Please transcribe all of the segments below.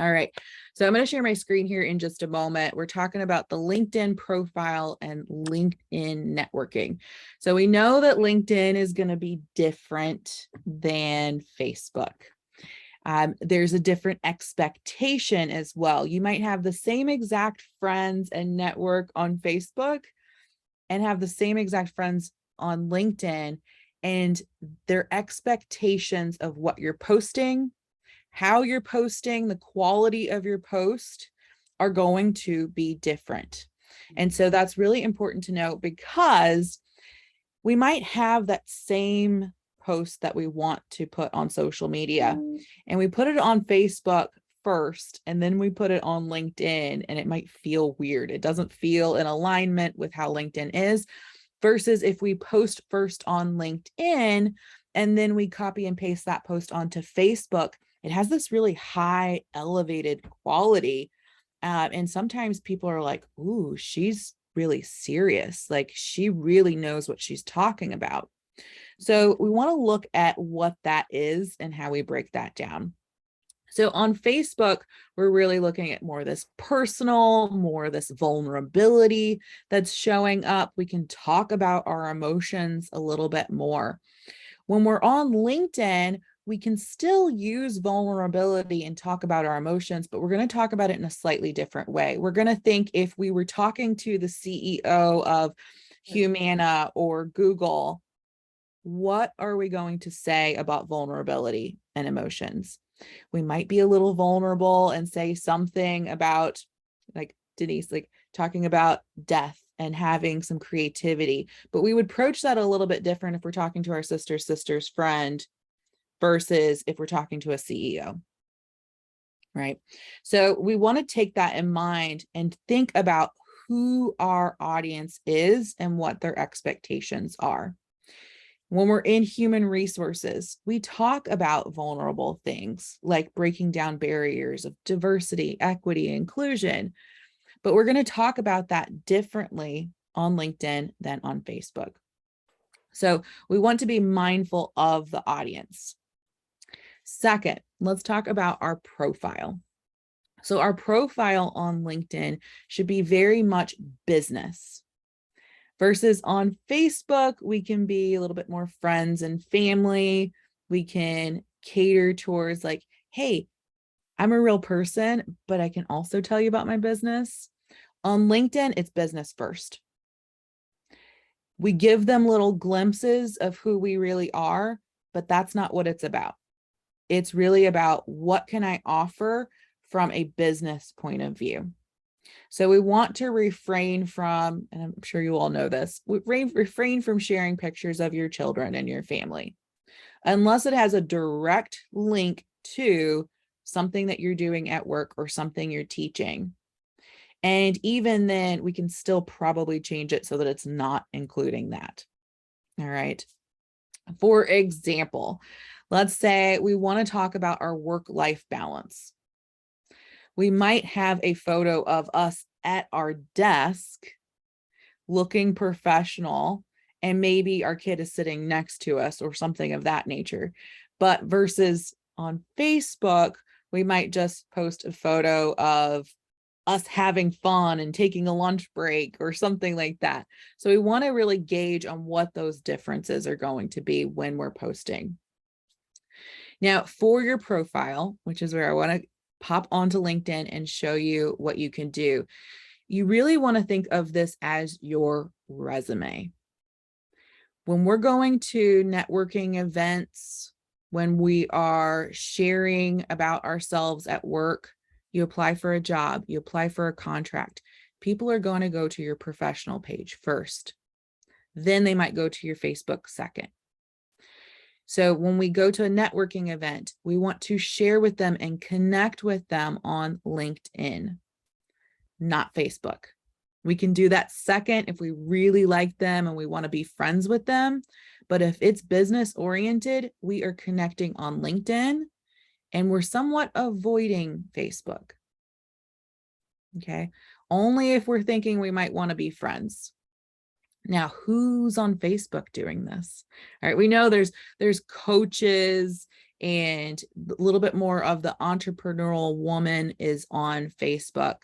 All right. So I'm going to share my screen here in just a moment. We're talking about the LinkedIn profile and LinkedIn networking. So we know that LinkedIn is going to be different than Facebook. There's a different expectation as well. You might have the same exact friends and network on Facebook and have the same exact friends on LinkedIn, and their expectations of what you're posting, how you're posting, the quality of your post are going to be different. And so that's really important to know, because we might have that same post that we want to put on social media and we put it on Facebook first, and then we put it on LinkedIn, and it might feel weird. It doesn't feel in alignment with how LinkedIn is, versus if we post first on LinkedIn and then we copy and paste that post onto Facebook, it has this really high elevated quality. And sometimes people are like, ooh, she's really serious. Like, she really knows what she's talking about. So we want to look at what that is and how we break that down. So on Facebook, we're really looking at more of this personal, more of this vulnerability that's showing up. We can talk about our emotions a little bit more. When we're on LinkedIn, we can still use vulnerability and talk about our emotions, but we're going to talk about it in a slightly different way. We're going to think, if we were talking to the CEO of Humana or Google, what are we going to say about vulnerability and emotions? We might be a little vulnerable and say something about, like Denise, like talking about death and having some creativity, but we would approach that a little bit different if we're talking to our sister's friend versus if we're talking to a CEO, right? So we want to take that in mind and think about who our audience is and what their expectations are. When we're in human resources, we talk about vulnerable things like breaking down barriers of diversity, equity, inclusion, but we're going to talk about that differently on LinkedIn than on Facebook. So we want to be mindful of the audience. Second, let's talk about our profile. So our profile on LinkedIn should be very much business. Versus on Facebook, we can be a little bit more friends and family. We can cater towards like, hey, I'm a real person, but I can also tell you about my business. On LinkedIn, it's business first. We give them little glimpses of who we really are, but that's not what it's about. It's really about, what can I offer from a business point of view? So we want to refrain from, and I'm sure you all know this, refrain from sharing pictures of your children and your family, unless it has a direct link to something that you're doing at work or something you're teaching. And even then, we can still probably change it so that it's not including that. All right. For example, let's say we want to talk about our work-life balance. We might have a photo of us at our desk looking professional, and maybe our kid is sitting next to us or something of that nature. But versus on Facebook, we might just post a photo of us having fun and taking a lunch break or something like that. So we want to really gauge on what those differences are going to be when we're posting. Now, for your profile, which is where I want to pop onto LinkedIn and show you what you can do, you really want to think of this as your resume. When we're going to networking events, when we are sharing about ourselves at work, you apply for a job, you apply for a contract, people are going to go to your professional page first. Then they might go to your Facebook second. So when we go to a networking event, we want to share with them and connect with them on LinkedIn, not Facebook. We can do that second if we really like them and we want to be friends with them. But if it's business oriented, we are connecting on LinkedIn and we're somewhat avoiding Facebook. Okay. Only if we're thinking we might want to be friends. Now, who's on Facebook doing this? All right, we know there's coaches and a little bit more of the entrepreneurial woman is on Facebook.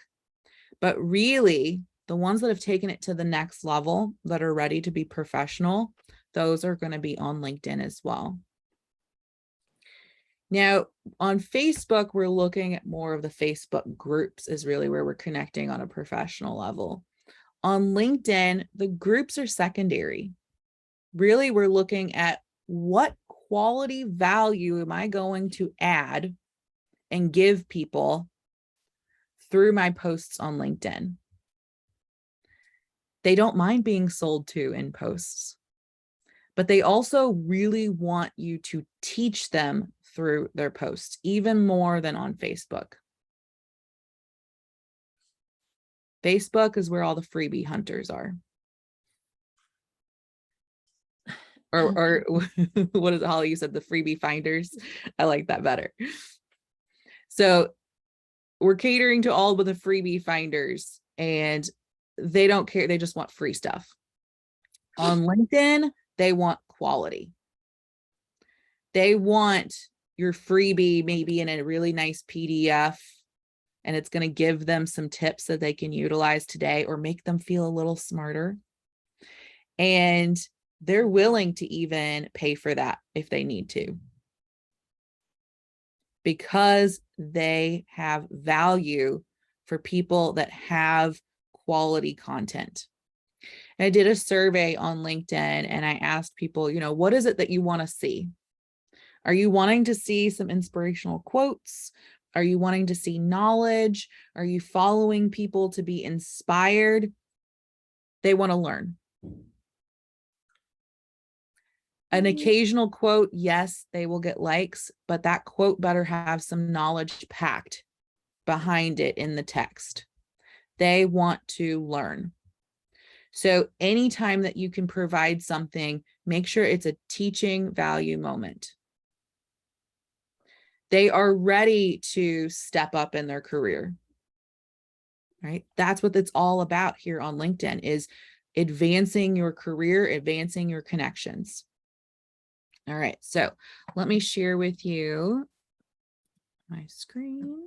But really, the ones that have taken it to the next level, that are ready to be professional, those are going to be on LinkedIn as well. Now, on Facebook, we're looking at more of the Facebook groups is really where we're connecting on a professional level. On LinkedIn, the groups are secondary. Really, we're looking at what quality value am I going to add and give people through my posts on LinkedIn. They don't mind being sold to in posts, but they also really want you to teach them through their posts, even more than on Facebook. Facebook is where all the freebie hunters are. Or what is it, Holly? You said the freebie finders. I like that better. So we're catering to all with the freebie finders, and they don't care. They just want free stuff. On LinkedIn, they want quality. They want your freebie maybe in a really nice PDF, and it's going to give them some tips that they can utilize today or make them feel a little smarter. And they're willing to even pay for that if they need to, because they have value for people that have quality content. And I did a survey on LinkedIn and I asked people, what is it that you want to see? Are you wanting to see some inspirational quotes? Are you wanting to see knowledge? Are you following people to be inspired? They want to learn. An occasional quote, yes, they will get likes, but that quote better have some knowledge packed behind it in the text. They want to learn. So anytime that you can provide something, make sure it's a teaching value moment. They are ready to step up in their career, right? That's what it's all about here on LinkedIn, is advancing your career, advancing your connections. All right, so let me share with you my screen.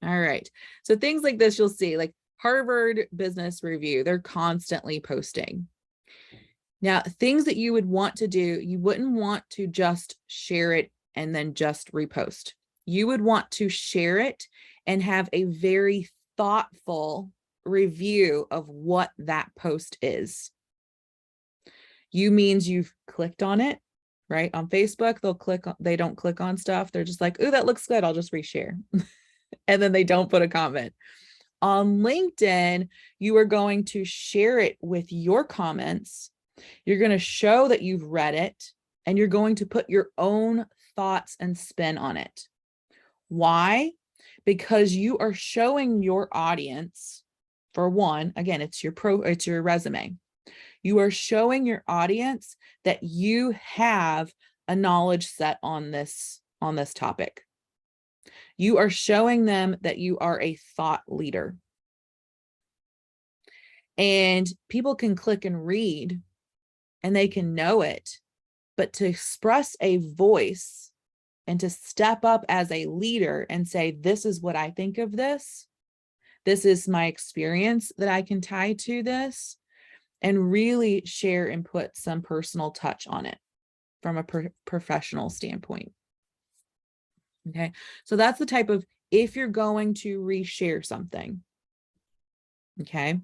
All right, so things like this you'll see, like Harvard Business Review, they're constantly posting. Now, things that you would want to do, you wouldn't want to just share it and then just repost. You would want to share it and have a very thoughtful review of what that post is. You means you've clicked on it, right? On Facebook, they don't click on stuff. They're just like, "Ooh, that looks good. I'll just reshare." And then they don't put a comment. On LinkedIn, you are going to share it with your comments. You're going to show that you've read it, and you're going to put your own thoughts and spin on it. Why? Because you are showing your audience, for one, again, it's your resume. You are showing your audience that you have a knowledge set on this topic. You are showing them that you are a thought leader. And people can click and read and they can know it, but to express a voice and to step up as a leader and say, this is what I think of this. This is my experience that I can tie to this, and really share and put some personal touch on it from a professional standpoint. Okay, so that's the type of, if you're going to reshare something, okay,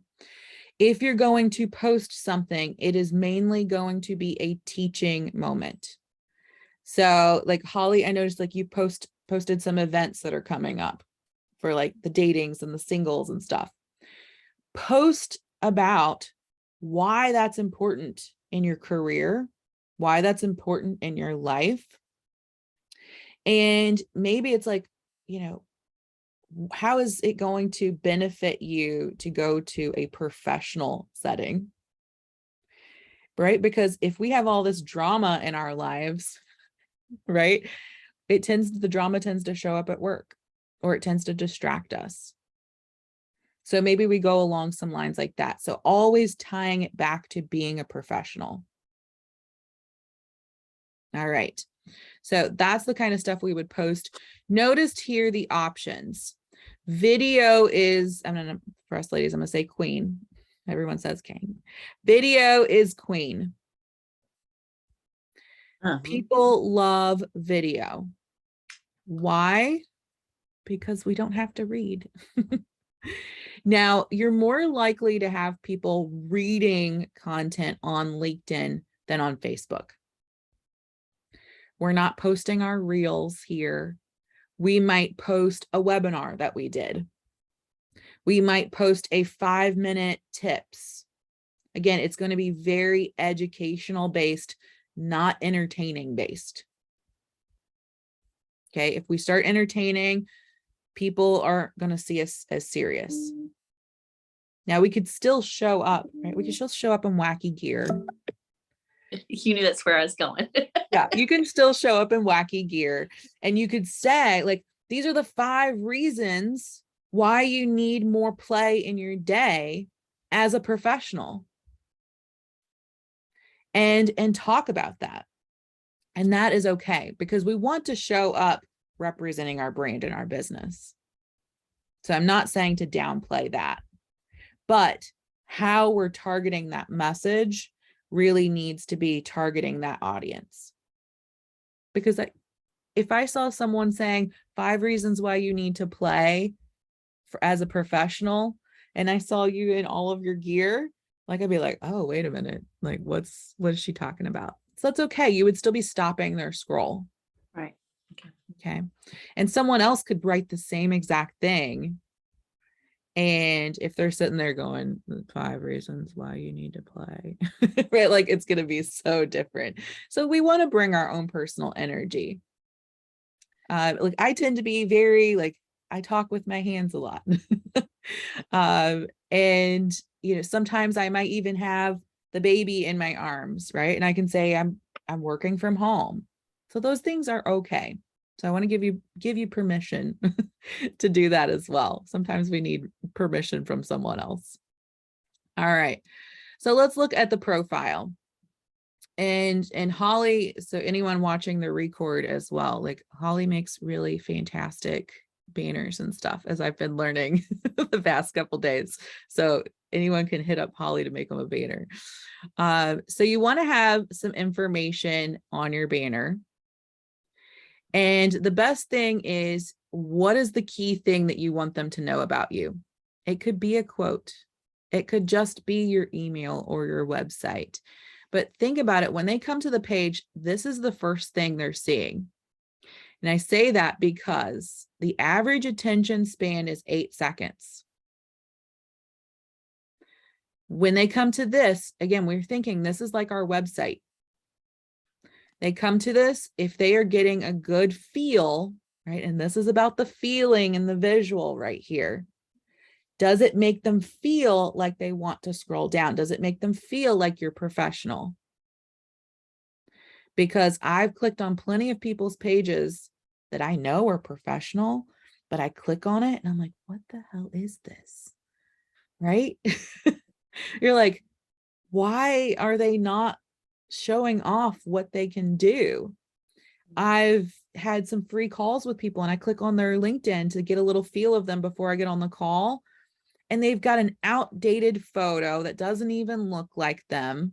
if you're going to post something, it is mainly going to be a teaching moment. So like Holly, I noticed like you posted some events that are coming up for like the datings and the singles and stuff. Post about why that's important in your career, why that's important in your life. And maybe it's like, how is it going to benefit you to go to a professional setting? Right? Because if we have all this drama in our lives, right, the drama tends to show up at work, or it tends to distract us. So maybe we go along some lines like that. So always tying it back to being a professional. All right. So that's the kind of stuff we would post. Noticed here the options. Video is, I'm going to, for us ladies, I'm going to say queen. Everyone says king. Video is queen. People love video. Why? Because we don't have to read. Now, you're more likely to have people reading content on LinkedIn than on Facebook. We're not posting our reels here. We might post a webinar that we did. We might post a 5-minute tips. Again, it's going to be very educational based, not entertaining based. Okay, if we start entertaining, people are going to see us as serious. Now we could still show up, right? We could still show up in wacky gear. You knew that's where I was going. Yeah, you can still show up in wacky gear, and you could say, like, these are the 5 reasons why you need more play in your day as a professional, and talk about that. And that is okay, because we want to show up representing our brand and our business. So I'm not saying to downplay that, but how we're targeting that message really needs to be targeting that audience. Because if I saw someone saying 5 reasons why you need to play as a professional, and I saw you in all of your gear, like, I'd be like, oh, wait a minute. Like, what is she talking about? So that's okay. You would still be stopping their scroll. Right. Okay. And someone else could write the same exact thing. And if they're sitting there going, 5 reasons why you need to play, right? Like, it's going to be so different. So we want to bring our own personal energy. Like, I tend to be very, like, I talk with my hands a lot. And, you know, sometimes I might even have the baby in my arms, right? And I can say, I'm working from home. So those things are okay. So I want to give you permission to do that as well. Sometimes we need permission from someone else. All right. So let's look at the profile. And Holly, so anyone watching the record as well, like, Holly makes really fantastic banners and stuff, as I've been learning the past couple days. So anyone can hit up Holly to make them a banner. So you want to have some information on your banner. And the best thing is, what is the key thing that you want them to know about you? It could be a quote. It could just be your email or your website. But think about it. When they come to the page, this is the first thing they're seeing. And I say that because the average attention span is 8 seconds. When they come to this, again, we're thinking this is like our website. They come to this, if they are getting a good feel, right? And this is about the feeling and the visual right here. Does it make them feel like they want to scroll down? Does it make them feel like you're professional? Because I've clicked on plenty of people's pages that I know are professional, but I click on it and I'm like, what the hell is this? Right? You're like, why are they not showing off what they can do? I've had some free calls with people and I click on their LinkedIn to get a little feel of them before I get on the call. And they've got an outdated photo that doesn't even look like them.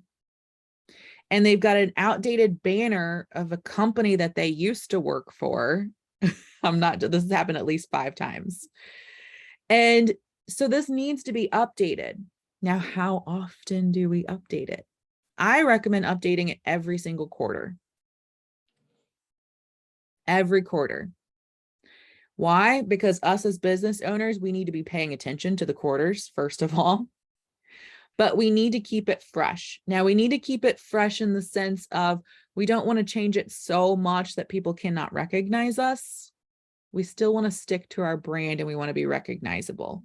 And they've got an outdated banner of a company that they used to work for. This has happened at least 5 times. And so this needs to be updated. Now, how often do we update it? I recommend updating it every single quarter. Every quarter. Why? Because us as business owners, we need to be paying attention to the quarters, first of all. But we need to keep it fresh. Now, we need to keep it fresh in the sense of, we don't want to change it so much that people cannot recognize us. We still want to stick to our brand and we want to be recognizable.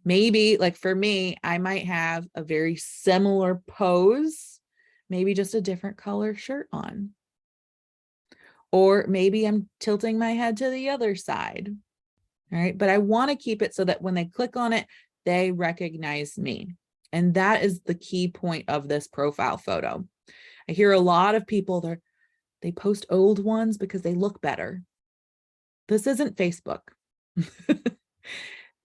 Maybe, like for me, I might have a very similar pose, maybe just a different color shirt on. Or maybe I'm tilting my head to the other side. All right. But I want to keep it so that when they click on it, they recognize me. And that is the key point of this profile photo. I hear a lot of people, They post old ones because they look better. This isn't Facebook.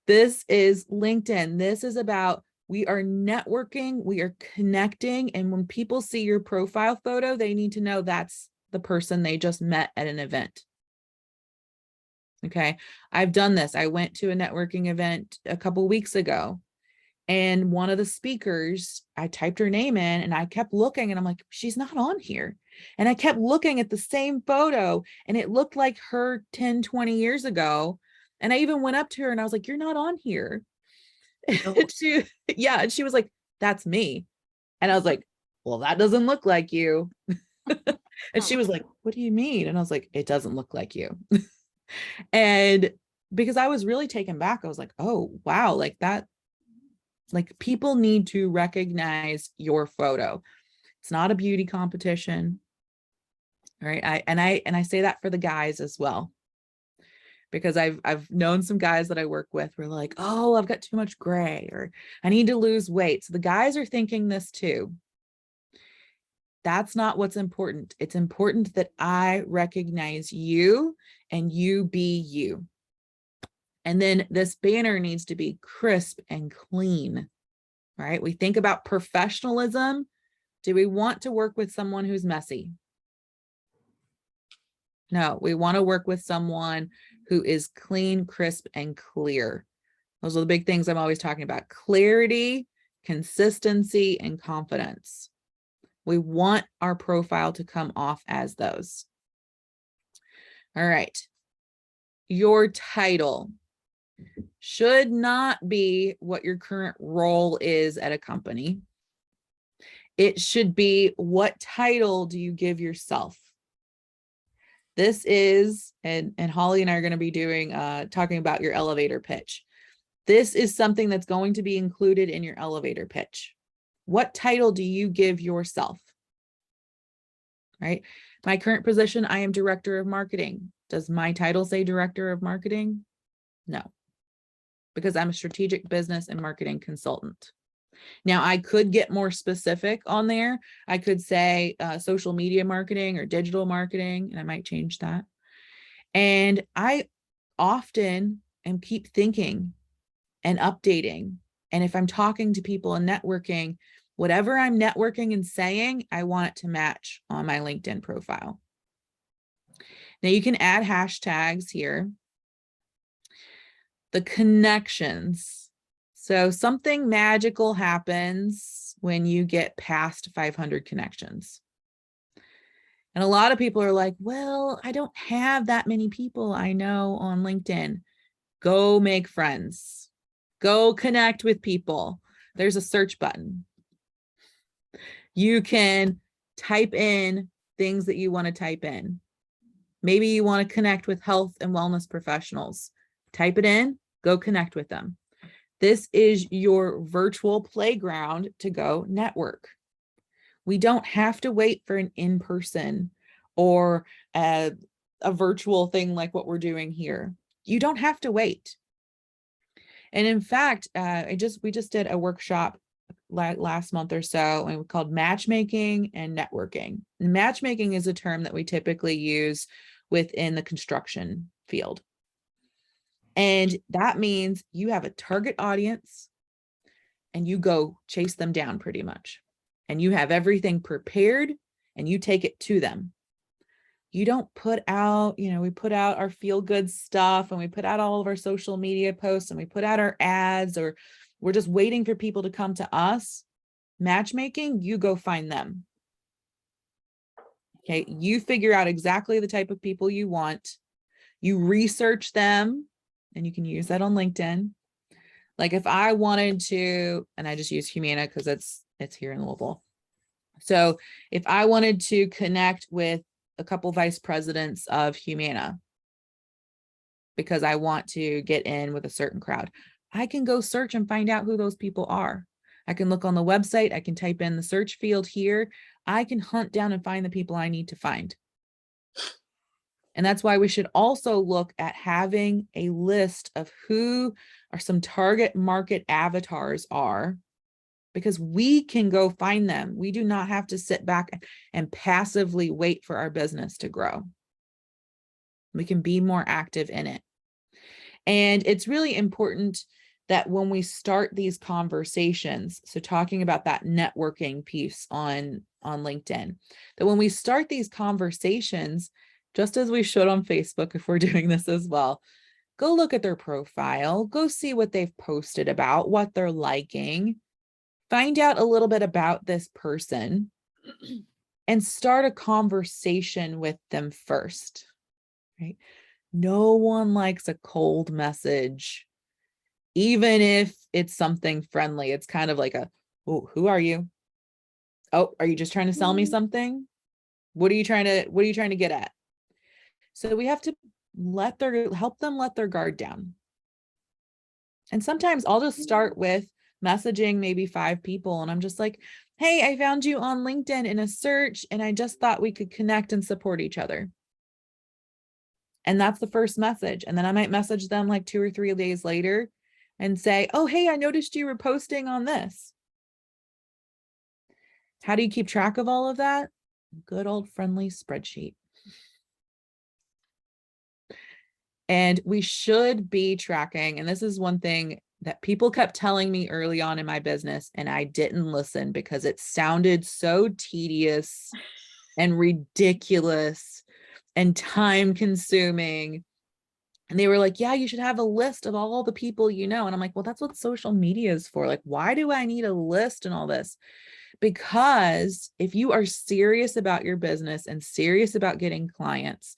This is LinkedIn. This is about, we are networking, we are connecting. And when people see your profile photo, they need to know that's the person they just met at an event. Okay. I've done this. I went to a networking event a couple weeks ago, and one of the speakers, I typed her name in and I kept looking and I'm like, she's not on here. And I kept looking at the same photo and it looked like her 10, 20 years ago. And I even went up to her and I was like, you're not on here. Oh. And and she was like, that's me. And I was like, well, that doesn't look like you. And she was like, what do you mean? And I was like, it doesn't look like you. And because I was really taken back, I was like, oh, wow, like that, like people need to recognize your photo. It's not a beauty competition. All right. I say that for the guys as well, because I've known some guys that I work with who are like, oh, I've got too much gray, or I need to lose weight. So the guys are thinking this too. That's not what's important. It's important that I recognize you and you be you. And then this banner needs to be crisp and clean, right? We think about professionalism. Do we want to work with someone who's messy? No, we want to work with someone who is clean, crisp, and clear. Those are the big things I'm always talking about: clarity, consistency, and confidence. We want our profile to come off as those. All right. Your title should not be what your current role is at a company. It should be, what title do you give yourself? This is, and Holly and I are going to be doing, talking about your elevator pitch. This is something that's going to be included in your elevator pitch. What title do you give yourself? Right? My current position, I am director of marketing. Does my title say director of marketing? No, because I'm a strategic business and marketing consultant. Now, I could get more specific on there. I could say social media marketing or digital marketing, and I might change that. And I often keep thinking and updating. And if I'm talking to people and networking, whatever I'm networking and saying, I want it to match on my LinkedIn profile. Now you can add hashtags here. The connections. So something magical happens when you get past 500 connections. And a lot of people are like, well, I don't have that many people I know on LinkedIn. Go make friends. Go connect with people. There's a search button. You can type in things that you want to type in. Maybe you want to connect with health and wellness professionals. Type it in, go connect with them. This is your virtual playground to go network. We don't have to wait for an in-person or a virtual thing like what we're doing here. You don't have to wait. And in fact, we just did a workshop last month or so, and called matchmaking and networking. And matchmaking is a term that we typically use within the construction field. And that means you have a target audience and you go chase them down pretty much. And you have everything prepared and you take it to them. You don't put out, we put out our feel good stuff and we put out all of our social media posts and we put out our ads, or we're just waiting for people to come to us. Matchmaking, you go find them. Okay, you figure out exactly the type of people you want. You research them, and you can use that on LinkedIn. Like if I wanted to, and I just use Humana because it's here in Louisville. So if I wanted to connect with a couple vice presidents of Humana because I want to get in with a certain crowd, I can go search and find out who those people are. I can look on the website. I can type in the search field here. I can hunt down and find the people I need to find. And that's why we should also look at having a list of who are some target market avatars are because we can go find them. We do not have to sit back and passively wait for our business to grow. We can be more active in it. And it's really important that when we start these conversations, so talking about that networking piece on LinkedIn, that when we start these conversations, just as we should on Facebook, if we're doing this as well, go look at their profile, go see what they've posted about, what they're liking, find out a little bit about this person and start a conversation with them first, right? No one likes a cold message, even if it's something friendly. It's kind of like oh, who are you? Oh, are you just trying to sell me something? What are you trying to get at? So we have to help them let their guard down. And sometimes I'll just start with messaging maybe 5 people. And I'm just like, hey, I found you on LinkedIn in a search, and I just thought we could connect and support each other. And that's the first message. And then I might message them like 2 or 3 days later and say, oh, hey, I noticed you were posting on this. How do you keep track of all of that? Good old friendly spreadsheet. And we should be tracking. And this is one thing that people kept telling me early on in my business, and I didn't listen because it sounded so tedious and ridiculous and time consuming. And they were like, yeah, you should have a list of all the people you know. And I'm like, well, that's what social media is for. Like, why do I need a list and all this? Because if you are serious about your business and serious about getting clients,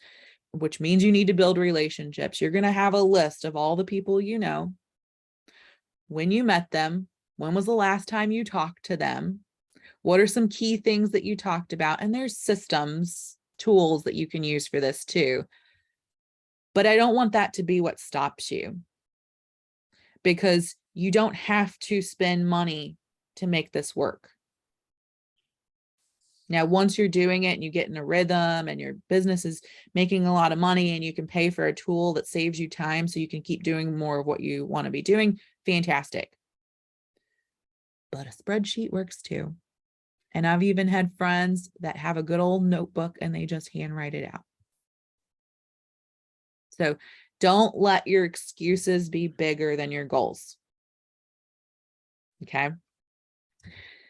which means you need to build relationships, you're going to have a list of all the people you know, when you met them, when was the last time you talked to them, what are some key things that you talked about, and there's systems, tools that you can use for this too. But I don't want that to be what stops you, because you don't have to spend money to make this work. Now, once you're doing it and you get in a rhythm and your business is making a lot of money and you can pay for a tool that saves you time so you can keep doing more of what you want to be doing, fantastic. But a spreadsheet works too. And I've even had friends that have a good old notebook and they just handwrite it out. So don't let your excuses be bigger than your goals. Okay.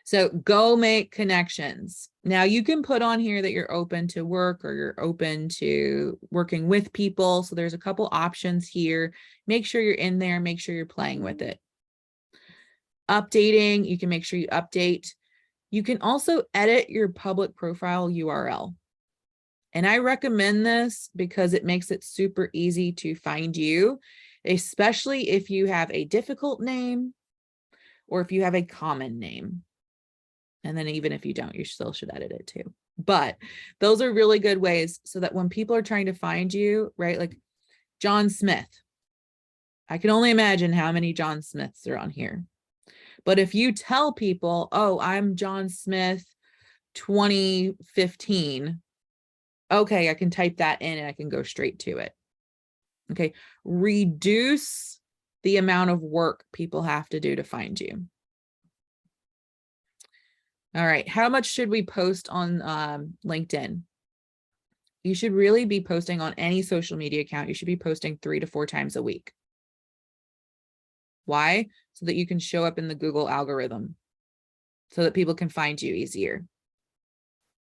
So go make connections. Now you can put on here that you're open to work or you're open to working with people. So there's a couple options here. Make sure you're in there. Make sure you're playing with it. Updating, you can make sure you update. You can also edit your public profile URL. And I recommend this because it makes it super easy to find you, especially if you have a difficult name or if you have a common name. And then even if you don't, you still should edit it too. But those are really good ways so that when people are trying to find you, right? Like John Smith, I can only imagine how many John Smiths are on here. But if you tell people, oh, I'm John Smith 2015, okay, I can type that in and I can go straight to it. Okay, reduce the amount of work people have to do to find you. All right, how much should we post on LinkedIn? You should really be posting on any social media account. You should be posting 3 to 4 times a week. Why? So that you can show up in the Google algorithm, so that people can find you easier.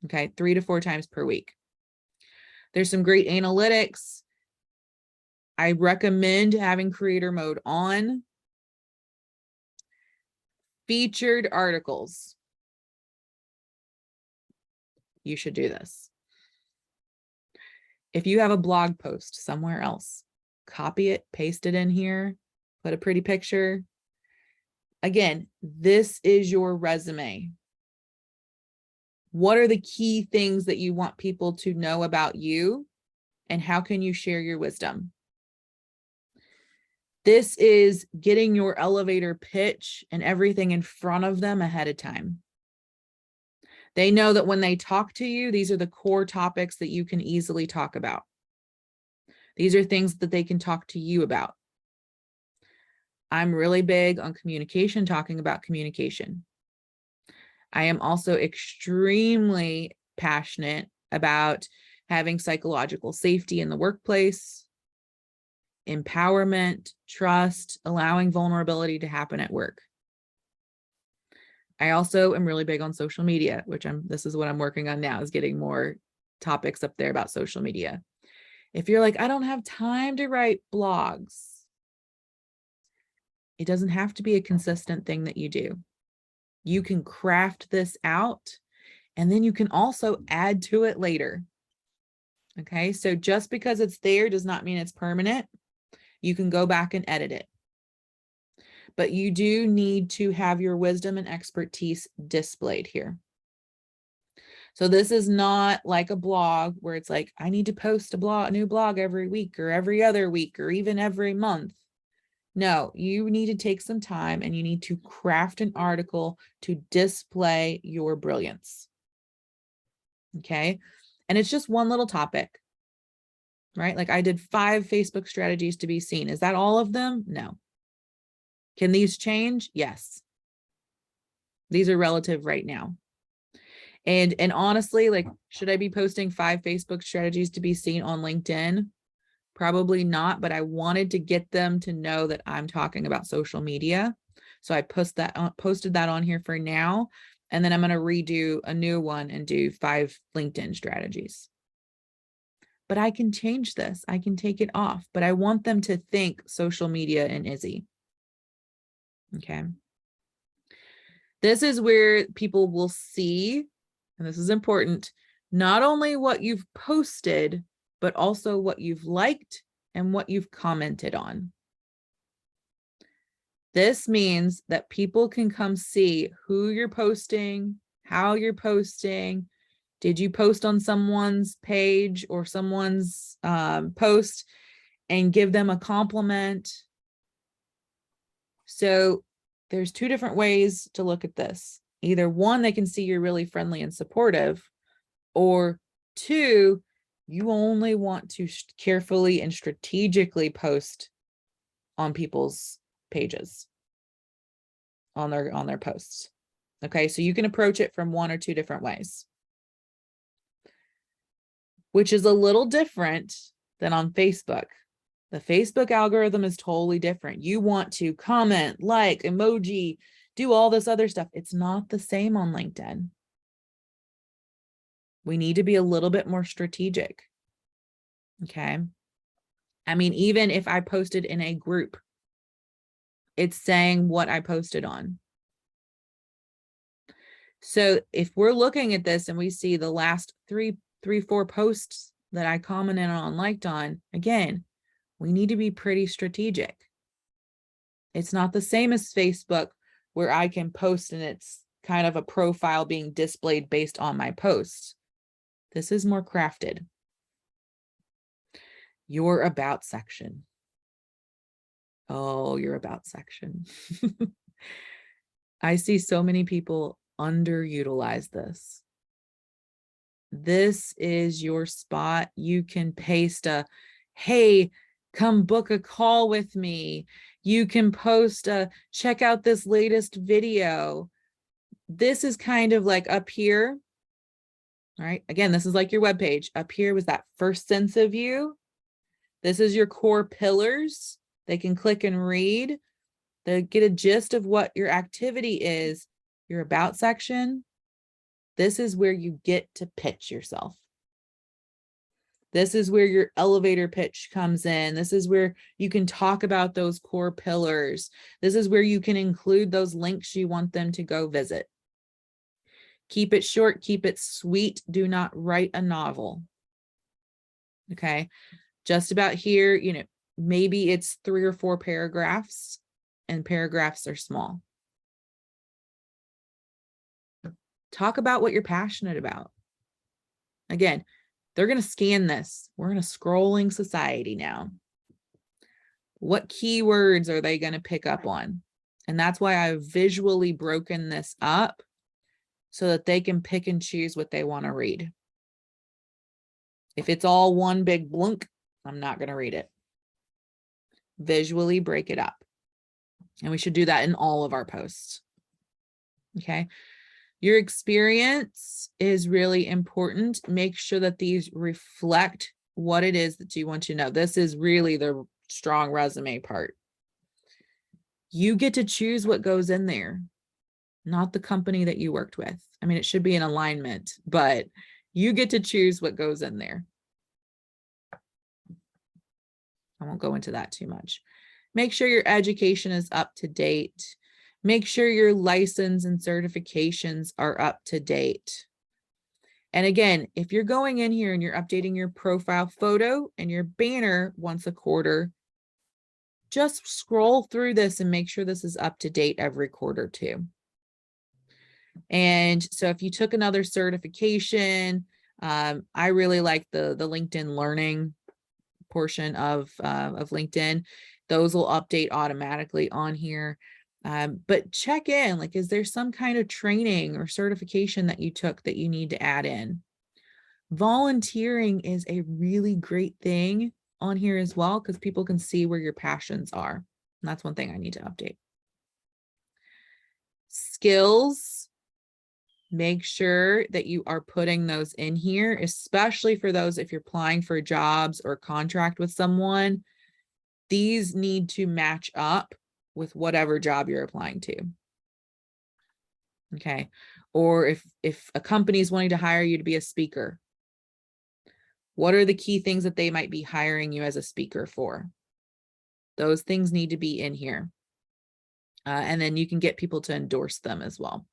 Okay, 3 to 4 times per week. There's some great analytics. I recommend having creator mode on. Featured articles. You should do this. If you have a blog post somewhere else, copy it, paste it in here, put a pretty picture. Again, this is your resume. What are the key things that you want people to know about you, and how can you share your wisdom? This is getting your elevator pitch and everything in front of them ahead of time. They know that when they talk to you, these are the core topics that you can easily talk about. These are things that they can talk to you about. I'm really big on communication, talking about communication. I am also extremely passionate about having psychological safety in the workplace, empowerment, trust, allowing vulnerability to happen at work. I also am really big on social media, which this is what I'm working on now, is getting more topics up there about social media. If you're like, I don't have time to write blogs, it doesn't have to be a consistent thing that you do. You can craft this out, and then you can also add to it later. Okay, so just because it's there does not mean it's permanent. You can go back and edit it. But you do need to have your wisdom and expertise displayed here. So this is not like a blog where it's like, I need to post a new blog every week or every other week or even every month. No, you need to take some time and you need to craft an article to display your brilliance. Okay. And it's just one little topic, right? Like I did 5 Facebook strategies to be seen. Is that all of them? No. Can these change? Yes. These are relative right now. And honestly, like, should I be posting 5 Facebook strategies to be seen on LinkedIn? Probably not, but I wanted to get them to know that I'm talking about social media. So I posted that on here for now. And then I'm going to redo a new one and do 5 LinkedIn strategies. But I can change this. I can take it off, but I want them to think social media and Izzy. Okay. This is where people will see, and this is important, not only what you've posted, but also what you've liked and what you've commented on. This means that people can come see who you're posting, how you're posting. Did you post on someone's page or someone's post and give them a compliment? So there's 2 different ways to look at this. Either 1, they can see you're really friendly and supportive, or 2, you only want to carefully and strategically post on people's pages, on their posts. Okay, so you can approach it from 1 or 2 different ways, which is a little different than on Facebook. The Facebook algorithm is totally different. You want to comment, like, emoji, do all this other stuff. It's not the same on LinkedIn. We need to be a little bit more strategic. Okay. I mean, even if I posted in a group, it's saying what I posted on. So if we're looking at this and we see the last 4 posts that I commented on, liked on, again, we need to be pretty strategic. It's not the same as Facebook where I can post and it's kind of a profile being displayed based on my posts. This is more crafted. Your about section. Oh, your about section. I see so many people underutilize this. This is your spot. You can paste a, hey, come book a call with me. You can post a, check out this latest video. This is kind of like up here. All right. Again, this is like your webpage. Up here was that first sense of you. This is your core pillars. They can click and read. They get a gist of what your activity is. Your about section. This is where you get to pitch yourself. This is where your elevator pitch comes in. This is where you can talk about those core pillars. This is where you can include those links you want them to go visit. Keep it short, keep it sweet. Do not write a novel. Okay. Just about here, you know, maybe it's 3 or 4 paragraphs, and paragraphs are small. Talk about what you're passionate about. Again, they're going to scan this. We're in a scrolling society now. What keywords are they going to pick up on? And that's why I've visually broken this up so that they can pick and choose what they want to read. If it's all one big blunk, I'm not going to read it. Visually break it up. And we should do that in all of our posts. Okay. Your experience is really important. Make sure that these reflect what it is that you want to know. This is really the strong resume part. You get to choose what goes in there, not the company that you worked with. I mean, it should be an alignment, but you get to choose what goes in there. I won't go into that too much. Make sure your education is up to date. Make sure your license and certifications are up to date. And again, if you're going in here and you're updating your profile photo and your banner once a quarter, just scroll through this and make sure this is up to date every quarter too. And so if you took another certification, I really like the LinkedIn Learning portion of LinkedIn. Those will update automatically on here. But check in, like, is there some kind of training or certification that you took that you need to add in? Volunteering is a really great thing on here as well, because people can see where your passions are. And that's one thing I need to update. Skills, make sure that you are putting those in here, especially for those if you're applying for jobs or contract with someone. These need to match up with whatever job you're applying to. Okay. Or if a company is wanting to hire you to be a speaker, what are the key things that they might be hiring you as a speaker for? Those things need to be in here. And then you can get people to endorse them as well.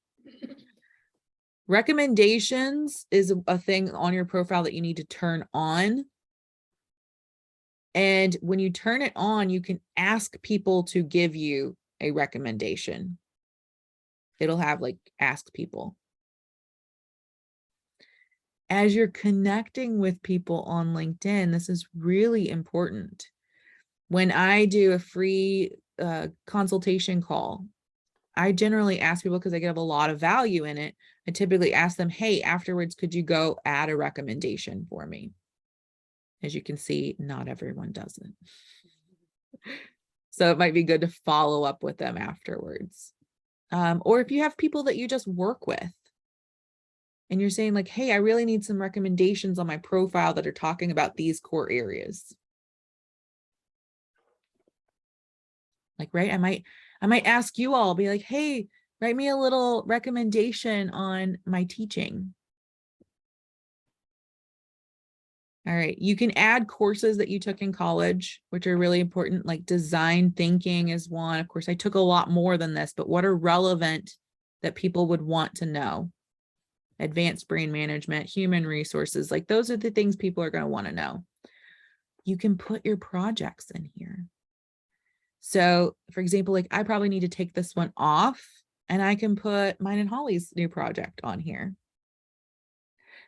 Recommendations is a thing on your profile that you need to turn on. And when you turn it on, you can ask people to give you a recommendation. It'll have like ask people. As you're connecting with people on LinkedIn, this is really important. When I do a free consultation call, I generally ask people, because I get a lot of value in it. I typically ask them, hey, afterwards, could you go add a recommendation for me? As you can see, not everyone does it. So it might be good to follow up with them afterwards. Or if you have people that you just work with and you're saying like, hey, I really need some recommendations on my profile that are talking about these core areas. Like, right, I might ask you all, be like, hey, write me a little recommendation on my teaching. All right, you can add courses that you took in college, which are really important, like design thinking is one. Of course, I took a lot more than this, but what are relevant that people would want to know? Advanced brain management, human resources, like those are the things people are going to want to know. You can put your projects in here. So for example, like I probably need to take this one off and I can put mine and Holly's new project on here.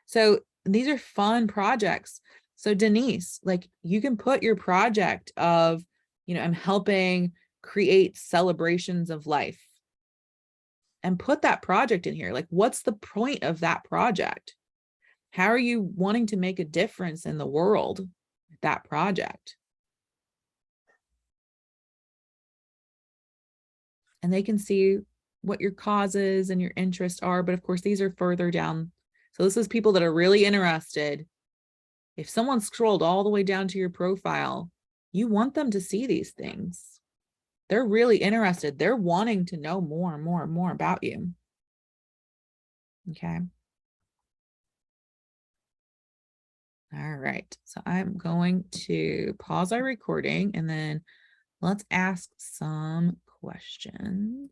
So these are fun projects. So Denise, like you can put your project of, I'm helping create celebrations of life and put that project in here. Like, what's the point of that project? How are you wanting to make a difference in the world with that project? And they can see what your causes and your interests are. But of course, these are further down. So this is people that are really interested. If someone scrolled all the way down to your profile, you want them to see these things. They're really interested. They're wanting to know more and more and more about you. Okay. All right. So I'm going to pause our recording and then let's ask some questions.